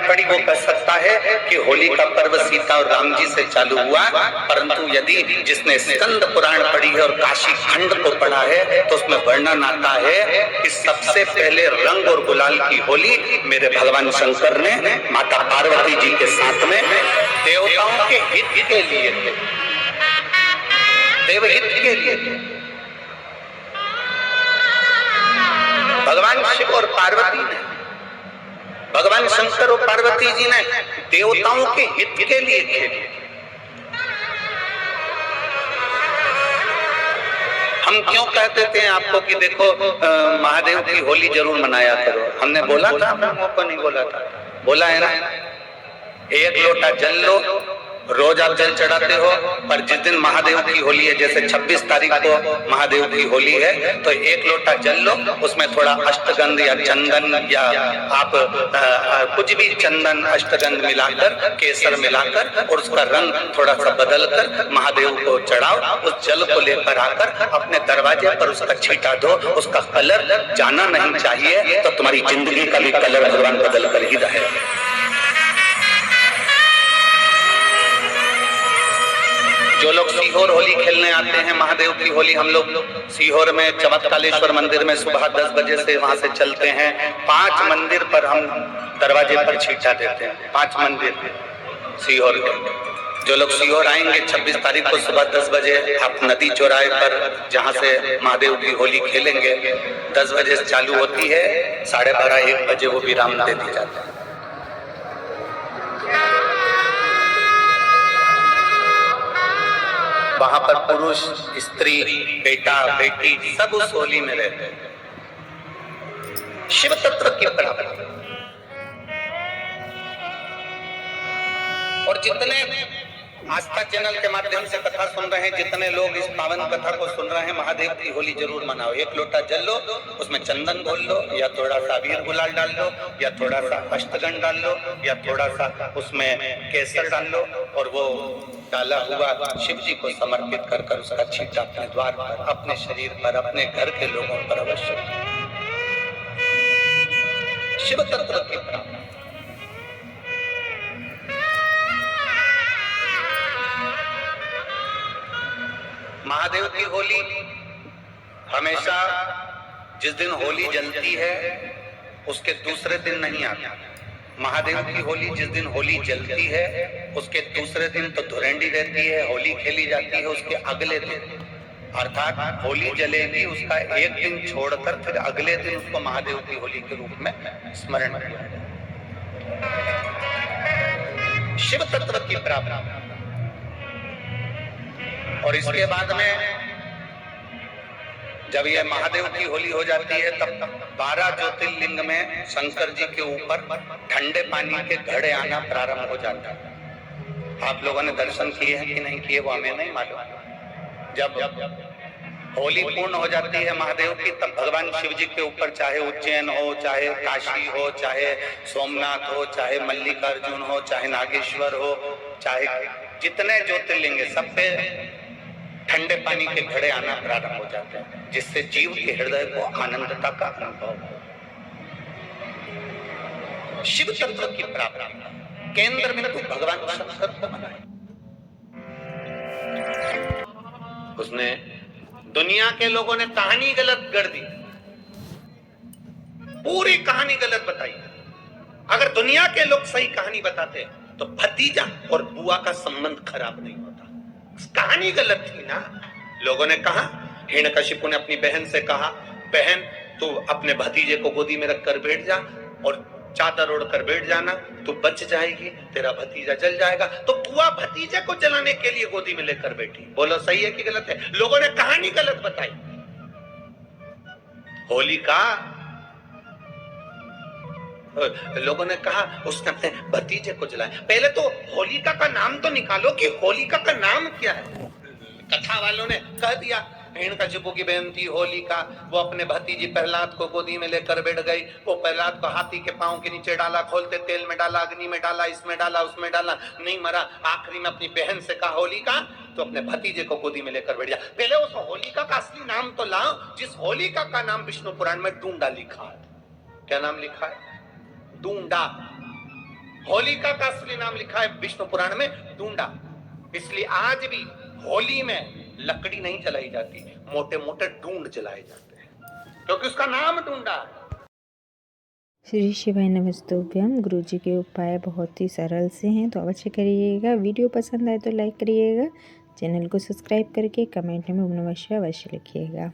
पड़ी वो कह सकता है कि होली का पर्व सीता और राम जी से चालू हुआ, परंतु यदि जिसने स्कंद पुराण पढ़ी है और काशी खंड को पढ़ा है तो उसमें वर्णन आता है कि सबसे पहले रंग और गुलाल की होली मेरे भगवान शंकर ने माता पार्वती जी के साथ में देवताओं के हित के लिए थे, देवहित के लिए भगवान शिव और पार्वती ने, भगवान शंकर और पार्वती जी ने देवताओं के हित के लिए खेली। हम क्यों कहते थे आपको कि देखो महादेव की होली जरूर मनाया करो? हमने बोला था, आपको नहीं बोला था? बोला है ना, एक लोटा जल लो, रोज आप जल चढ़ाते हो, पर जिस दिन महादेव की होली है, जैसे 26 तारीख को महादेव की होली है, तो एक लोटा जल लो, उसमें थोड़ा अष्टगंध या चंदन या आप कुछ भी चंदन अष्टगंध मिलाकर, केसर मिलाकर और उसका रंग थोड़ा सा बदल कर महादेव को चढ़ाओ। उस जल को लेकर आकर अपने दरवाजे पर उसका छींटा दो, उसका कलर जाना नहीं चाहिए, तो तुम्हारी जिंदगी का भी कलर भगवान बदल कर ही रहे। जो लोग सीहोर होली खेलने आते हैं, महादेव की होली हम लोग सीहोर में चमत्कालेश्वर मंदिर में सुबह 10 बजे से वहां से चलते हैं। 5 मंदिर पर हम दरवाजे पर छींटा देते हैं, 5 मंदिर सीहोर के। जो लोग सीहोर आएंगे 26 तारीख को सुबह 10 बजे, आप नदी चौराहे पर जहां से महादेव की होली खेलेंगे, 10 बजे से चालू होती है, 12:30-1 बजे वो विराम दे दी जाती है। वहां पर पुरुष, स्त्री, बेटा, बेटी सब उस होली में रहते हैं। शिव तत्व की प्राप्ति। और जितने आस्था चैनल के माध्यम से कथा सुन रहे हैं, जितने लोग इस पावन कथा को सुन रहे हैं, महादेव की होली जरूर मनाओ। एक लोटा जल लो, उसमें चंदन घोल लो, या थोड़ा सा अबीर गुलाल डाल लो, या थोड़ा सा अष्टगंध डाल लो, या थोड़ा सा उसमें केसर डाल लो, और वो डाला हुआ शिव जी को समर्पित कर कर उसका छींटा अपने द्वार पर, अपने शरीर पर, अपने घर के लोगों पर अवश्य। शिव तत्व की प्राप्ति। महादेव की होली हमेशा जिस दिन होली जलती है उसके दूसरे दिन नहीं आती। महादेव की होली जिस दिन होली जलती है उसके दूसरे दिन तो धुरंडी रहती है, होली खेली जाती है उसके अगले दिन, अर्थात होली जलेगी उसका एक दिन छोड़कर फिर अगले दिन उसको महादेव की होली के रूप में स्मरण किया जाए। शिव तत्व की प्राप्ति। और इसके बाद में जब ये महादेव की होली हो जाती है तब 12 ज्योतिर्लिंग में शंकर जी के ऊपर ठंडे पानी के घड़े आना प्रारंभ हो जाता है। आप लोगों ने दर्शन किए हैं कि नहीं किए वो हमें नहीं मालूम। जब होली पूर्ण हो जाती है महादेव की, तब भगवान शिव जी के ऊपर चाहे उज्जैन हो, चाहे काशी हो, चाहे सोमनाथ हो, चाहे मल्लिकार्जुन हो, चाहे नागेश्वर हो, चाहे जितने ज्योतिर्लिंग है, सब पे ठंडे पानी के घड़े आना प्रारंभ हो जाते हैं, जिससे जीव के हृदय को आनंदता का अनुभव हो। शिव तत्व की प्राप्ति। केंद्र में तो भगवान शंकर को मनाए। उसने दुनिया के लोगों ने कहानी गलत कर दी, पूरी कहानी गलत बताई। अगर दुनिया के लोग सही कहानी बताते तो भतीजा और बुआ का संबंध खराब नहीं होता। कहानी गलत थी ना। लोगों ने कहा, हिरण्यकशिपु ने अपनी बहन से कहा, बहन तू अपने भतीजे को गोदी में रखकर बैठ जा और चादर ओढ़कर बैठ जाना, तू बच जाएगी, तेरा भतीजा जल जाएगा। तो बुआ भतीजे को जलाने के लिए गोदी में लेकर बैठी। बोलो सही है कि गलत है? लोगों ने कहानी गलत बताई। होली का लोगों ने कहा उसने अपने भतीजे को जलाया। पहले तो होलिका का नाम तो निकालो कि होलिका का नाम क्या है। कथा वालों ने कह दिया हिरण्यकशिपु की बहन थी होलिका, वो अपने भतीजी प्रहलाद को गोदी में लेकर बैठ गई। वो प्रहलाद को हाथी के पांव के नीचे डाला, खोलते तेल में डाला, अग्नि में डाला, इसमें डाला, उसमें डाला, नहीं मरा। आखिरी में अपनी बहन से कहा होलिका तो अपने भतीजे को गोदी में लेकर बैठ जा। पहले उस होलिका का असली नाम तो लाओ, जिस होलिका का नाम विष्णु पुराण में डूंडा लिखा है। क्या नाम लिखा है? डूंडा। होलिका का असली नाम लिखा है विष्णु पुराण में डूंडा। इसलिए आज भी होली में लकड़ी नहीं जलाई जाती, मोटे मोटे डूंड जलाए जाते हैं, क्योंकि उसका नाम डूंडा है। श्री शिवाय नमस्तुभ्यम। गुरु जी के उपाय बहुत ही सरल से हैं, तो अवश्य करिएगा। वीडियो पसंद आए तो लाइक करिएगा, चैनल को सब्सक्राइब करके कमेंट में नमः शिवाय अवश्य लिखिएगा।